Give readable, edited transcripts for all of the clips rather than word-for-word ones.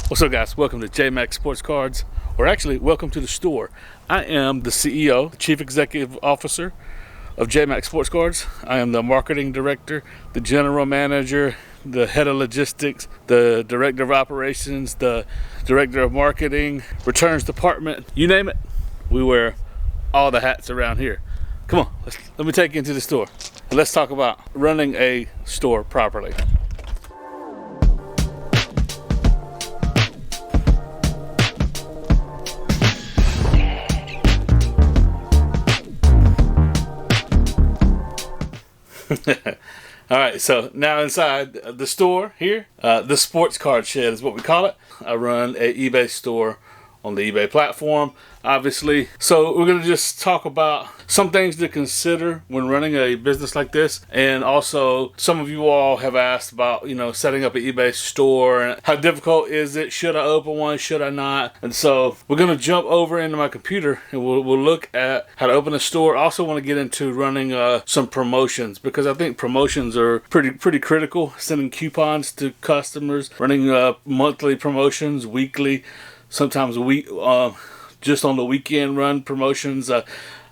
What's up, guys? Welcome to JMac Sports Cards, or actually welcome to the store. I am the CEO, the Chief Executive Officer of JMac Sports Cards. I am the Marketing Director, the General Manager, the Head of Logistics, the Director of Operations, the Director of Marketing, Returns Department, you name it. We wear all the hats around here. Come on, let me take you into the store. And let's talk about running a store properly. All right, so now inside the store here, the sports card shed is what we call it. I run a eBay store on the eBay platform, obviously. So we're going to just talk about some things to consider when running a business like this. And also, some of you all have asked about, setting up an eBay store and how difficult is it? Should I open one? Should I not? And so we're going to jump over into my computer and we'll look at how to open a store. I also want to get into running some promotions, because I think promotions are pretty critical. Sending coupons to customers, running monthly promotions, weekly, sometimes a week, just on the weekend run promotions.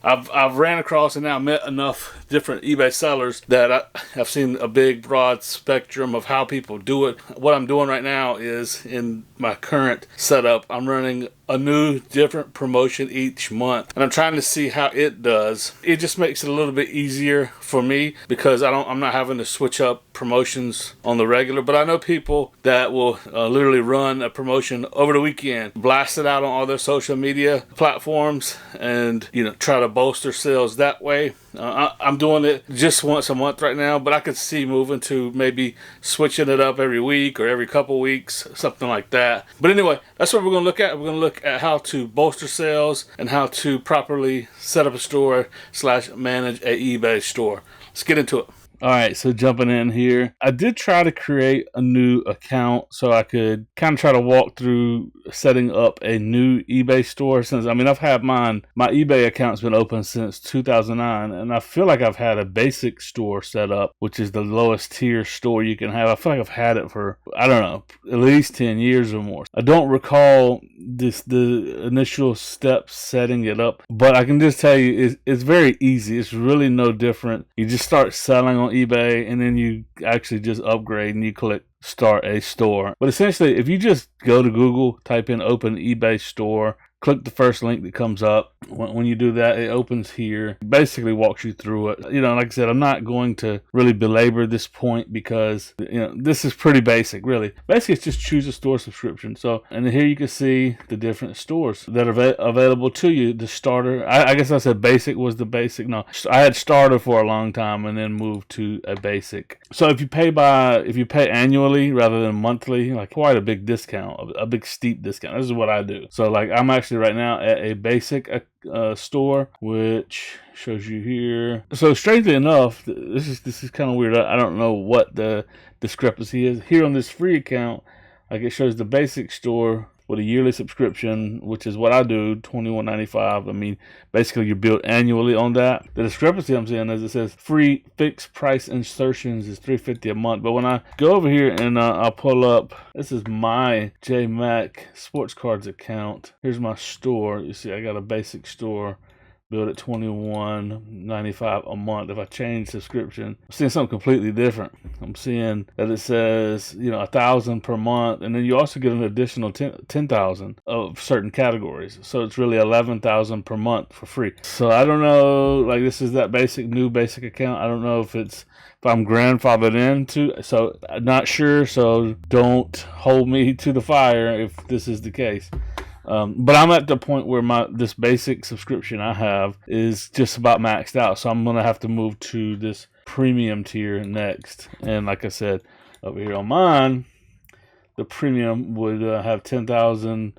I've ran across and now met enough different eBay sellers that I've seen a big broad spectrum of how people do it. What I'm doing right now is, in my current setup, I'm running a new different promotion each month, and I'm trying to see how it does. It just makes it a little bit easier for me because I'm not having to switch up promotions on the regular. But I know people that will literally run a promotion over the weekend, blast it out on all their social media platforms, and try to bolster sales that way. I'm doing it just once a month right now, but I could see moving to maybe switching it up every week or every couple weeks, something like that. But anyway, that's what we're going to look at. We're going to look at how to bolster sales and how to properly set up a store / manage a eBay store. Let's get into it. All right, so jumping in here, I did try to create a new account so I could kind of try to walk through setting up a new eBay store. I've had my eBay account's been open since 2009, and I feel like I've had a basic store set up, which is the lowest tier store you can have. I feel like I've had it for, I don't know, at least 10 years or more. I don't recall the initial steps setting it up, but I can just tell you it's very easy. It's really no different. You just start selling on eBay, and then you actually just upgrade and you click start a store. But essentially, if you just go to Google, type in open eBay store, click the first link that comes up. When you do that, it opens here, basically walks you through it. Like I said, I'm not going to really belabor this point because this is pretty basic, really. Basically, it's just choose a store subscription. So, and here you can see the different stores that are available to you. The starter, I guess I said basic was the basic. No, I had starter for a long time and then moved to a basic. So if you pay annually rather than monthly, like quite a big discount, a big steep discount. This is what I do. So like I'm actually right now at a basic store, which shows you here. So strangely enough, this is kind of weird. I don't know what the discrepancy is here on this free account. Like it shows the basic store with a yearly subscription, which is what I do, $21.95. Basically you're billed annually on that. The discrepancy I'm seeing is it says free fixed price insertions is $3.50 a month. But when I go over here and I'll pull up, this is my JMac Sports Cards account. Here's my store. You see I got a basic store billed at $21.95 a month. If I change subscription, I'm seeing something completely different. I'm seeing that it says $1,000 per month, and then you also get an additional 10,000 of certain categories. So it's really $11,000 per month for free. So I don't know. Like this is that new basic account. I don't know if I'm grandfathered into. So I'm not sure. So don't hold me to the fire if this is the case. But I'm at the point where this basic subscription I have is just about maxed out. So I'm going to have to move to this premium tier next. And like I said, over here on mine, the premium would have 10,000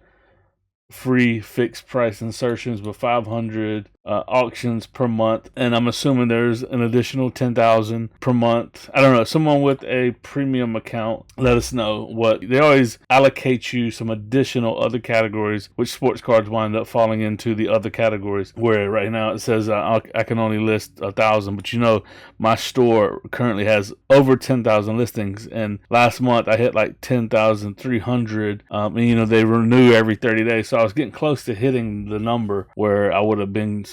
free fixed price insertions with 500 auctions per month, and I'm assuming there's an additional 10,000 per month. I don't know. Someone with a premium account, let us know what they always allocate you some additional other categories, which sports cards wind up falling into the other categories. Where right now it says I can only list 1,000, but my store currently has over 10,000 listings, and last month I hit like 10,300. And they renew every 30 days, so I was getting close to hitting the number where I would have been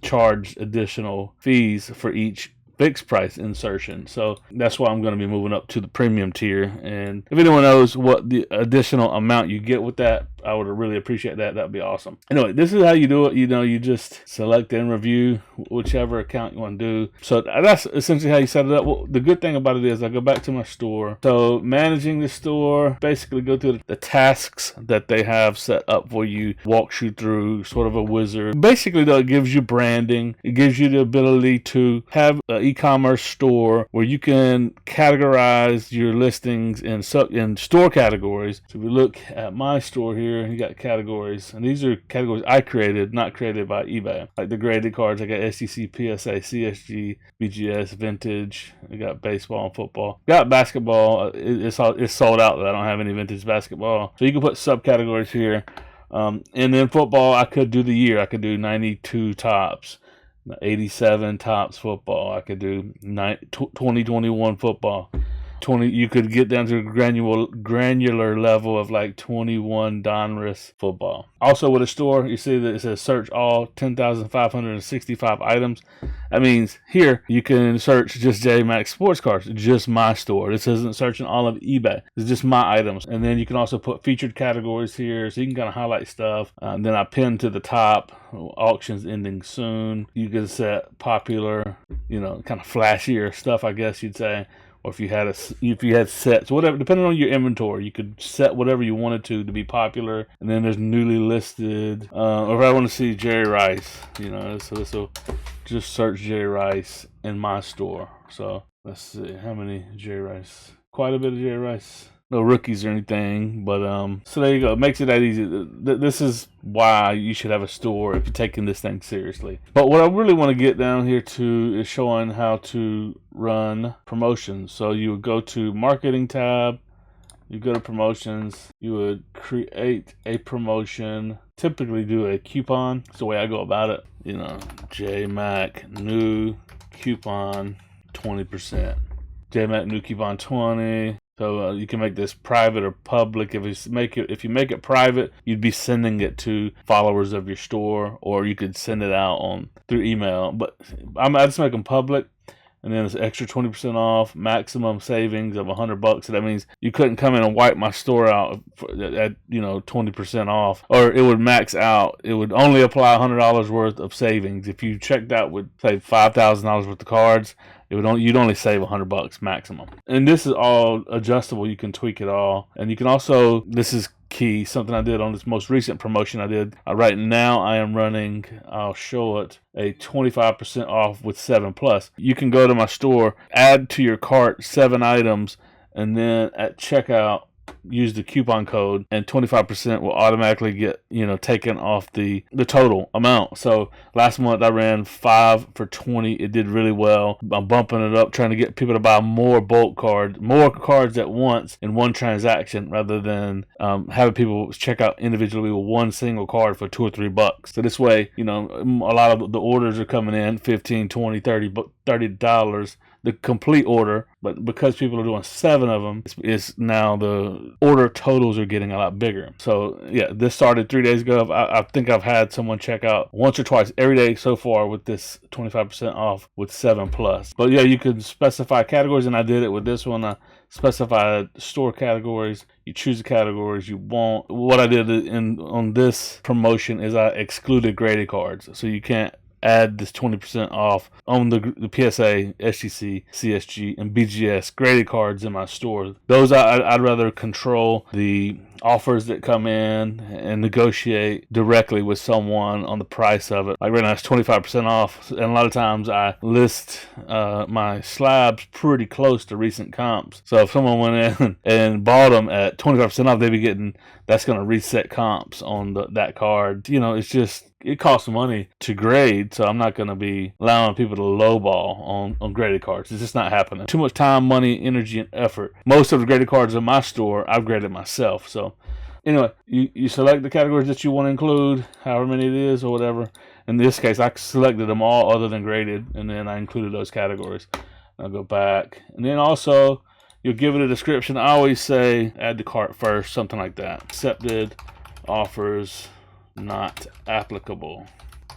charged additional fees for each fixed price insertion. So that's why I'm going to be moving up to the premium tier. And if anyone knows what the additional amount you get with that, I would really appreciate that. That'd be awesome. Anyway, this is how you do it. You just select and review whichever account you want to do. So that's essentially how you set it up. Well, the good thing about it is I go back to my store. So managing the store, basically go through the tasks that they have set up for you, walks you through sort of a wizard. Basically, though, it gives you branding. It gives you the ability to have an e-commerce store where you can categorize your listings in store categories. So if we look at my store here, you got categories, and these are categories I created, not created by eBay. Like the graded cards, I got STC, PSA, CSG, BGS, vintage. I got baseball and football. Got basketball. It's sold out. I don't have any vintage basketball. So you can put subcategories here. And then football, I could do the year. I could do 92 tops, 87 tops football. I could do 2021 football. You could get down to a granular level of like 21 Donruss football. Also with a store, you see that it says search all 10,565 items. That means here you can search just JMac sports cards, just my store. This isn't searching all of eBay. It's just my items. And then you can also put featured categories here, so you can kind of highlight stuff. Then I pin to the top, auctions ending soon. You can set popular, kind of flashier stuff, I guess you'd say. Or if you had sets, whatever, depending on your inventory, you could set whatever you wanted to be popular. And then there's newly listed. Or if I want to see Jerry Rice, so this will just search Jerry Rice in my store. So let's see how many Jerry Rice. Quite a bit of Jerry Rice. No rookies or anything, but so there you go. It makes it that easy. This is why you should have a store if you're taking this thing seriously. But what I really want to get down here to is showing how to run promotions. So you would go to marketing tab, you go to promotions, you would create a promotion, typically do a coupon. That's the way I go about it. JMac new coupon 20%. JMac new coupon 20. So you can make this private or public. If you make it private, you'd be sending it to followers of your store, or you could send it out through email. But I just make them public, and then it's extra 20% off, maximum savings of $100. So that means you couldn't come in and wipe my store out at 20% off, or it would max out. It would only apply $100 worth of savings. If you checked out with say $5,000 worth of cards, you'd only save $100 maximum. And this is all adjustable. You can tweak it all. And you can also, this is key, something I did on this most recent promotion I did. Right now I am running, I'll show it, a 25% off with 7+. You can go to my store, add to your cart 7 items, and then at checkout, use the coupon code, and 25% will automatically get taken off the total amount. So last month I ran 5 for 20. It did really well. I'm bumping it up, trying to get people to buy more cards at once in one transaction, rather than having people check out individually with one single card for $2 or $3. So this way, a lot of the orders are coming in $15, $20, $30, the complete order. But because people are doing 7 of them, it's now the order totals are getting a lot bigger. So yeah, this started 3 days ago. I think I've had someone check out once or twice every day so far with this 25% off with 7+. But yeah, you can specify categories, and I did it with this one. I specified store categories. You choose the categories you want. What I did on this promotion is I excluded graded cards, so you can't add this 20% off on the PSA, SGC, CSG, and BGS graded cards in my store. Those I'd rather control the offers that come in and negotiate directly with someone on the price of it. Like right now it's 25% off, and a lot of times I list my slabs pretty close to recent comps. So if someone went in and bought them at 25% off, they'd be getting, that's going to reset comps on that card. You know, it's just, it costs money to grade, so I'm not going to be allowing people to lowball on graded cards. It's just not happening. Too much time, money, energy, and effort. Most of the graded cards in my store, I've graded myself. So anyway, you select the categories that you want to include, however many it is or whatever. In this case, I selected them all other than graded, and then I included those categories. I'll go back. And then also, you'll give it a description. I always say add to cart first, something like that. Accepted, offers, not applicable.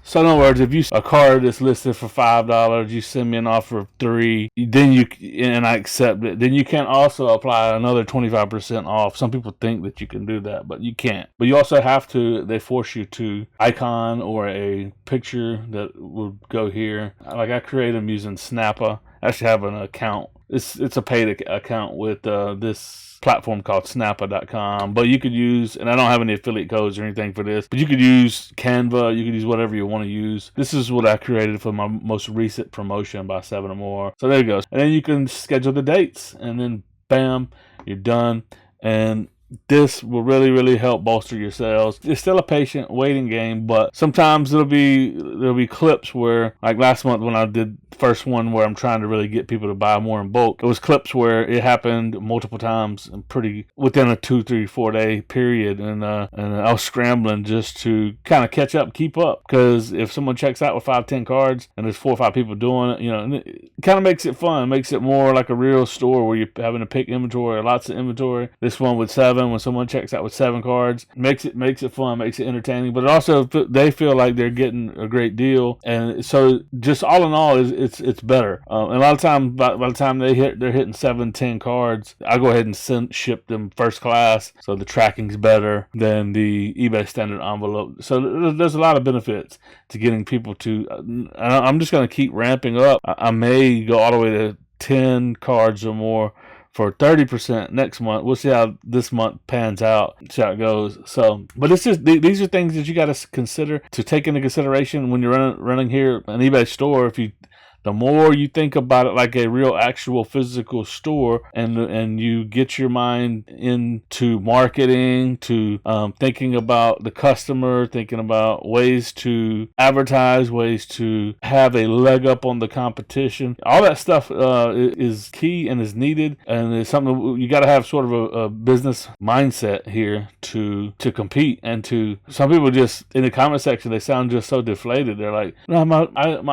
So in other words, if you a card that's listed for $5, you send me an offer of $3, then and I accept it. Then you can also apply another 25% off. Some people think that you can do that, but you can't. But you also have to. They force you to icon or a picture that would go here. Like I create them using Snappa. I actually have an account. It's a paid account with this platform called snappa.com, but you could use, and I don't have any affiliate codes or anything for this, but you could use Canva, you could use whatever you want to use. This is what I created for my most recent promotion by 7 or more. So there you go. And then you can schedule the dates, and then bam, you're done. And this will really, really help bolster your sales. It's still a patient waiting game, but sometimes there'll be clips where, like last month when I did the first one where I'm trying to really get people to buy more in bulk, it was clips where it happened multiple times and pretty within a 2, 3, 4 day period, and I was scrambling just to kind of catch up, keep up, because if someone checks out with 5, 10 cards and there's 4 or 5 people doing it, you know, it kind of makes it fun, makes it more like a real store where you're having to pick inventory, lots of inventory. This one with 7. When someone checks out with 7 cards, makes it fun, makes it entertaining, but also they feel like they're getting a great deal. And so just all in all, it's better. And a lot of times by the time they're hitting 7, 10 cards, I go ahead and ship them first class, so the tracking's better than the eBay standard envelope. So there's a lot of benefits to getting people to. I'm just going to keep ramping up. I may go all the way to 10 cards or more for 30% next month. We'll see how this month pans out, see how it goes. So, but it's just, these are things that you got to consider, to take into consideration when you're running here an eBay store. The more you think about it like a real actual physical store, and you get your mind into marketing, to thinking about the customer, thinking about ways to advertise, ways to have a leg up on the competition, all that stuff is key and is needed, and it's something you got to have sort of a business mindset here to compete. And to some people, just in the comment section, they sound just so deflated. They're like, no, my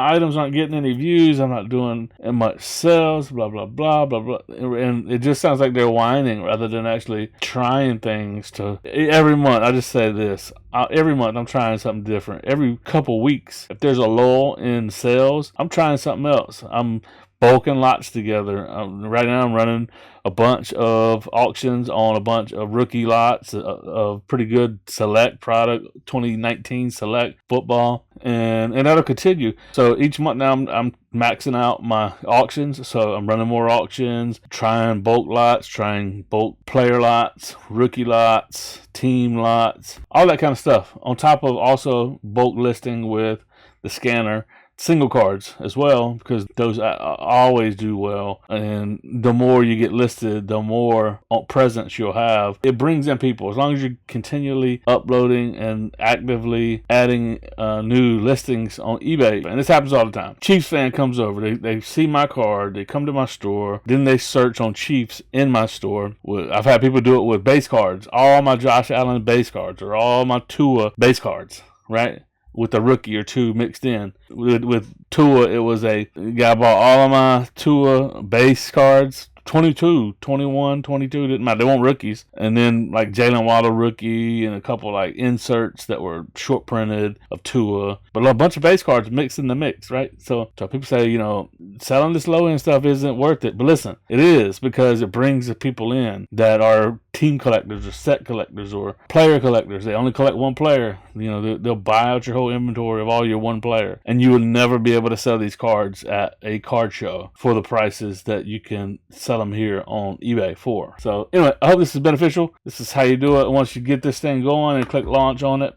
items aren't getting any views, I'm not doing much sales, blah, blah, blah, blah, blah. And it just sounds like they're whining rather than actually trying things. Every month, I just say this, every month I'm trying something different. Every couple weeks, if there's a lull in sales, I'm trying something else. I'm bulking lots together. Right now I'm running a bunch of auctions on a bunch of rookie lots of pretty good select product, 2019 select football, and that'll continue. So each month now I'm maxing out my auctions, so I'm running more auctions, trying bulk lots, trying bulk player lots, rookie lots, team lots, all that kind of stuff, on top of also bulk listing with the scanner. Single cards as well, because those always do well, and the more you get listed, the more presence you'll have. It brings in people as long as you're continually uploading and actively adding new listings on eBay. And this happens all the time. Chiefs fan comes over, they see my card, they come to my store, then they search on Chiefs in my store. I've had people do it with base cards, all my Josh Allen base cards or all my Tua base cards, right? With a rookie or 2 mixed in. With Tua, it was a guy bought all of my Tua base cards, 22, 21, 22, didn't matter. They weren't rookies. And then like Jalen Waddle rookie and a couple like inserts that were short printed of Tua. But a bunch of base cards mixed in the mix, right? So people say, you know, selling this low end stuff isn't worth it. But listen, it is, because it brings the people in that are team collectors or set collectors or player collectors. They only collect one player. You know, they'll buy out your whole inventory of all your one player. And you will never be able to sell these cards at a card show for the prices that you can sell sell them here on eBay for. So anyway, I hope this is beneficial. This is how you do it. Once you get this thing going and click launch on it,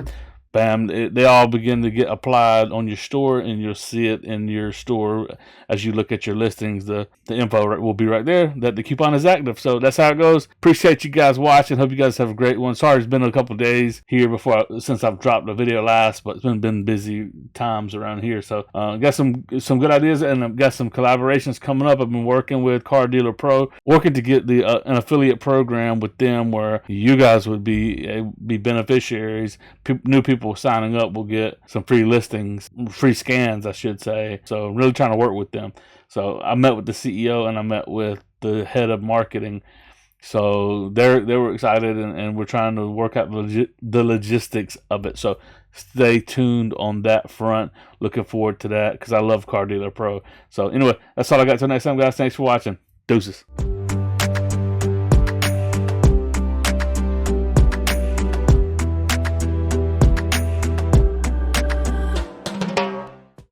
bam, they all begin to get applied on your store, and you'll see it in your store as you look at your listings. The info will be right there that the coupon is active. So that's how it goes. Appreciate you guys watching. Hope you guys have a great one. Sorry, it's been a couple days here since I've dropped the video last, but it's been busy times around here. So got some good ideas, and I've got some collaborations coming up. I've been working with Car Dealer Pro, working to get an affiliate program with them where you guys would be beneficiaries. New people signing up will get some free listings, free scans, I should say. So really trying to work with them. So I met with the CEO and I met with the head of marketing. So they were excited, and we're trying to work out the logistics of it. So stay tuned on that front. Looking forward to that because I love Car Dealer Pro. So anyway, that's all I got. Till next time, guys. Thanks for watching. Deuces.